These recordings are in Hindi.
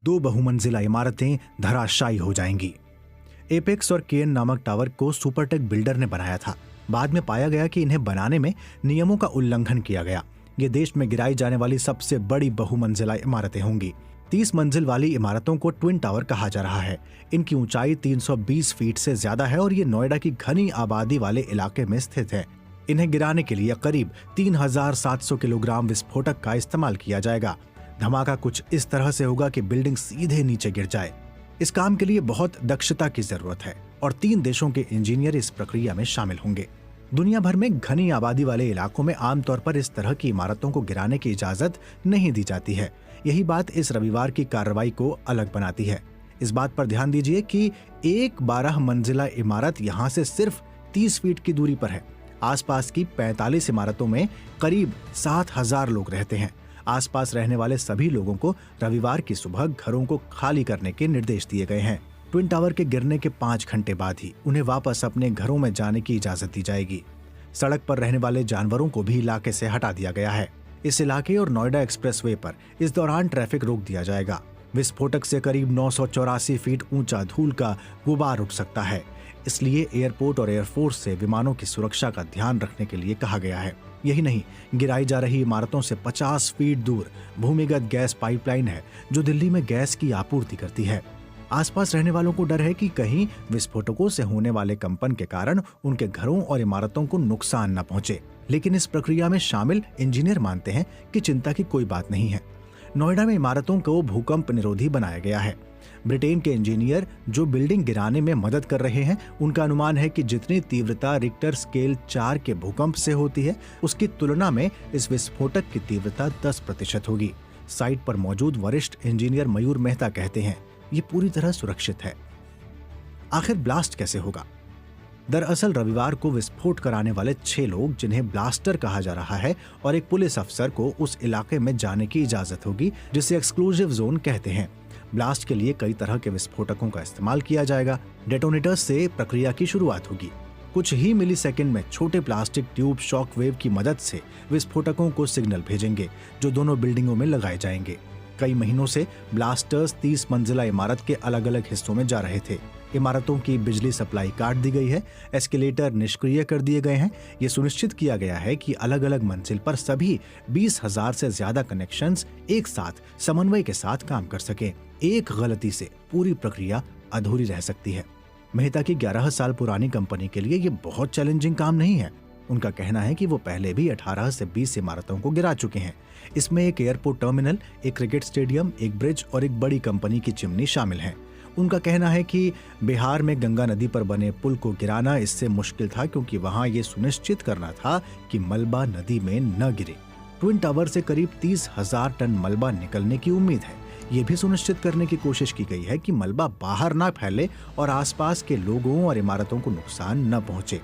2 बहुमंजिला इमारतें धराशायी हो जाएंगी। एपेक्स और केन नामक टावर को सुपरटेक बिल्डर ने बनाया था। बाद में पाया गया कि इन्हें बनाने में नियमों का उल्लंघन किया गया। ये देश में गिराई जाने वाली सबसे बड़ी बहुमंजिला इमारतें होंगी। 30 मंजिल वाली इमारतों को ट्विन टावर कहा जा रहा है। इनकी ऊंचाई 320 फीट से ज्यादा है और ये नोएडा की घनी आबादी वाले इलाके में स्थित है। इन्हें गिराने के लिए करीब 3700 किलोग्राम विस्फोटक का इस्तेमाल किया जाएगा। धमाका कुछ इस तरह से होगा कि बिल्डिंग सीधे नीचे गिर जाए। इस काम के लिए बहुत दक्षता की जरूरत है और 3 देशों के इंजीनियर इस प्रक्रिया में शामिल होंगे। दुनिया भर में घनी आबादी वाले इलाकों में आमतौर पर इस तरह की इमारतों को गिराने की इजाजत नहीं दी जाती है। यही बात इस रविवार की कार्रवाई को अलग बनाती है। इस बात पर ध्यान दीजिए कि एक 12 मंजिला इमारत यहाँ से सिर्फ 30 फीट की दूरी पर है। आसपास की 45 इमारतों में करीब 7000 लोग रहते हैं। आसपास रहने वाले सभी लोगों को रविवार की सुबह घरों को खाली करने के निर्देश दिए गए हैं। ट्विन टावर के गिरने के 5 घंटे बाद ही उन्हें वापस अपने घरों में जाने की इजाजत दी जाएगी। सड़क पर रहने वाले जानवरों को भी इलाके से हटा दिया गया है। इस इलाके और नोएडा एक्सप्रेसवे पर इस दौरान ट्रैफिक रोक दिया जाएगा। विस्फोटक से करीब 984 फीट ऊंचा धूल का गुबार उठ सकता है, इसलिए एयरपोर्ट और एयरफोर्स से विमानों की सुरक्षा का ध्यान रखने के लिए कहा गया है। यही नहीं, गिराई जा रही इमारतों से 50 फीट दूर भूमिगत गैस पाइपलाइन है जो दिल्ली में गैस की आपूर्ति करती है। आसपास रहने वालों को डर है कि कहीं विस्फोटकों से होने वाले कंपन के कारण उनके घरों और इमारतों को नुकसान न पहुंचे। लेकिन इस प्रक्रिया में शामिल इंजीनियर मानते हैं कि चिंता की कोई बात नहीं है। नोएडा में इमारतों को भूकंप निरोधी बनाया गया है। ब्रिटेन के इंजीनियर जो बिल्डिंग गिराने में मदद कर रहे हैं, उनका अनुमान है कि जितनी तीव्रता रिक्टर स्केल 4 के भूकंप से होती है, उसकी तुलना में इस विस्फोटक की तीव्रता 10% होगी। साइट पर मौजूद वरिष्ठ इंजीनियर मयूर मेहता कहते हैं, ये पूरी तरह सुरक्षित है। आखिर ब्लास्ट कैसे होगा? दरअसल रविवार को विस्फोट कराने वाले 6 लोग, जिन्हें ब्लास्टर कहा जा रहा है, और एक पुलिस अफसर को उस इलाके में जाने की इजाजत होगी जिसे एक्सक्लूसिव जोन कहते हैं। ब्लास्ट के लिए कई तरह के विस्फोटकों का इस्तेमाल किया जाएगा। डेटोनेटर्स से प्रक्रिया की शुरुआत होगी। कुछ ही मिलीसेकंड में छोटे प्लास्टिक ट्यूब शॉक वेव की मदद से विस्फोटकों को सिग्नल भेजेंगे जो दोनों बिल्डिंगों में लगाए जाएंगे। कई महीनों से ब्लास्टर्स 30 मंजिला इमारत के अलग अलग हिस्सों में जा रहे थे। इमारतों की बिजली सप्लाई काट दी गई है, एस्केलेटर निष्क्रिय कर दिए गए हैं। ये सुनिश्चित किया गया है कि अलग अलग मंजिल पर सभी 20,000 से ज्यादा कनेक्शंस एक साथ समन्वय के साथ काम कर सकें। एक गलती से पूरी प्रक्रिया अधूरी रह सकती है। मेहता की 11 साल पुरानी कंपनी के लिए ये बहुत चैलेंजिंग काम नहीं है। उनका कहना है कि वो पहले भी 18 से 20 इमारतों को गिरा चुके हैं। इसमें एक एयरपोर्ट टर्मिनल, एक क्रिकेट स्टेडियम, एक ब्रिज और एक बड़ी कंपनी की चिमनी शामिल है। उनका कहना है कि बिहार में गंगा नदी पर बने पुल को गिराना इससे मुश्किल था, क्योंकि वहां ये सुनिश्चित करना था कि मलबा नदी में न गिरे। ट्विन टावर से करीब 30,000 टन मलबा निकलने की उम्मीद है। ये भी सुनिश्चित करने की कोशिश की गई है कि मलबा बाहर न फैले और आसपास के लोगों और इमारतों को नुकसान न पहुंचे।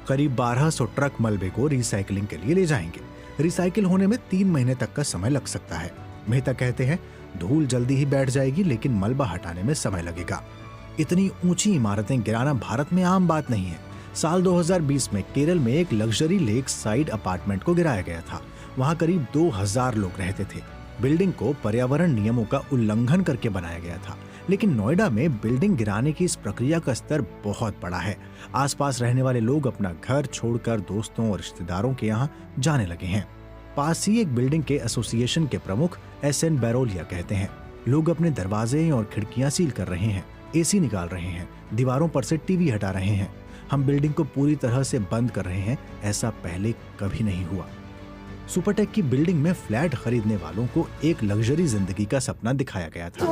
करीब 1200 ट्रक मलबे को रिसाइकलिंग के लिए ले जाएंगे। रिसाइकिल होने में 3 महीने तक का समय लग सकता है। मेहता कहते हैं, धूल जल्दी ही बैठ जाएगी, लेकिन मलबा हटाने में समय लगेगा। इतनी ऊंची इमारतें गिराना भारत में आम बात नहीं है। साल 2020 में केरल में एक लग्जरी लेक साइड अपार्टमेंट को गिराया गया था। वहां करीब 2000 लोग रहते थे। बिल्डिंग को पर्यावरण नियमों का उल्लंघन करके बनाया गया था। लेकिन नोएडा में बिल्डिंग गिराने की इस प्रक्रिया का स्तर बहुत बड़ा है। आसपास रहने वाले लोग अपना घर छोड़कर दोस्तों और रिश्तेदारों के यहाँ जाने लगे हैं। पास ही एक बिल्डिंग के एसोसिएशन के प्रमुख SN बैरोलिया कहते हैं, लोग अपने दरवाजे और खिड़कियां सील कर रहे हैं, AC निकाल रहे हैं, दीवारों पर से टीवी हटा रहे हैं। हम बिल्डिंग को पूरी तरह से बंद कर रहे हैं, ऐसा पहले कभी नहीं हुआ। सुपरटेक की बिल्डिंग में फ्लैट खरीदने वालों को एक लग्जरी जिंदगी का सपना दिखाया गया था।